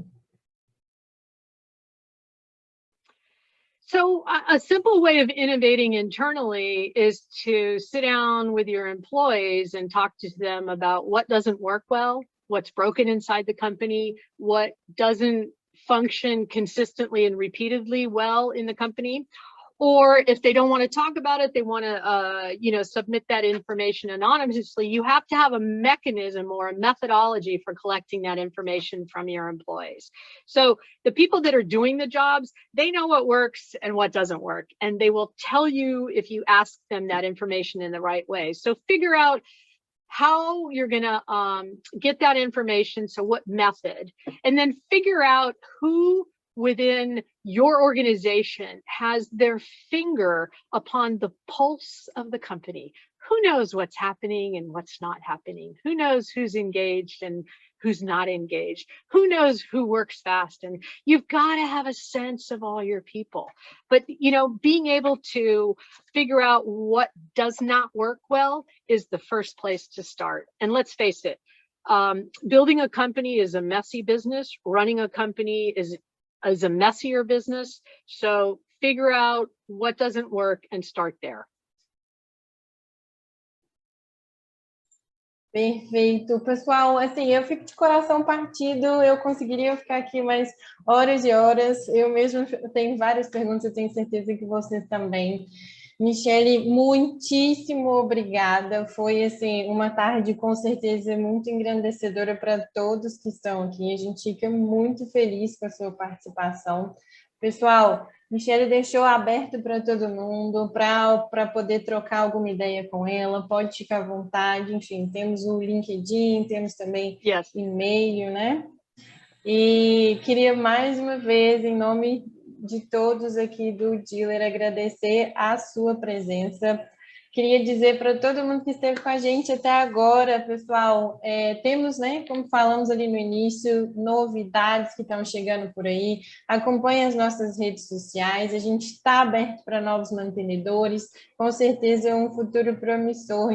So a simple way of innovating internally is to sit down with your employees and talk to them about what doesn't work well, what's broken inside the company, what doesn't function consistently and repeatedly well in the company. Or if they don't want to talk about it, they want to, submit that information anonymously. You have to have a mechanism or a methodology for collecting that information from your employees. So the people that are doing the jobs, they know what works and what doesn't work, and they will tell you if you ask them that information in the right way. So figure out how you're going to get that information, so what method, and then figure out who within your organization has their finger upon the pulse of the company. Who knows what's happening and what's not happening? Who knows who's engaged and who's not engaged? Who knows who works fast? And you've got to have a sense of all your people. But, you know, being able to figure out what does not work well is the first place to start. And let's face it, building a company is a messy business. Running a company is a messier business. So figure out what doesn't work and start there. Perfeito. Pessoal, assim, eu fico de coração partido, eu conseguiria ficar aqui mais horas e horas. Eu mesmo tenho várias perguntas, eu tenho certeza que vocês também. Michele, muitíssimo obrigada. Foi, assim, uma tarde com certeza muito engrandecedora para todos que estão aqui. A gente fica muito feliz com a sua participação. Pessoal, Michele deixou aberto para todo mundo, para poder trocar alguma ideia com ela, pode ficar à vontade, enfim, temos o LinkedIn, temos também e-mail, né? E queria mais uma vez, em nome de todos aqui do Dealer, agradecer a sua presença. Queria dizer para todo mundo que esteve com a gente até agora, pessoal, temos, né, como falamos ali no início, novidades que estão chegando por aí. Acompanhe as nossas redes sociais, a gente está aberto para novos mantenedores, com certeza é um futuro promissor.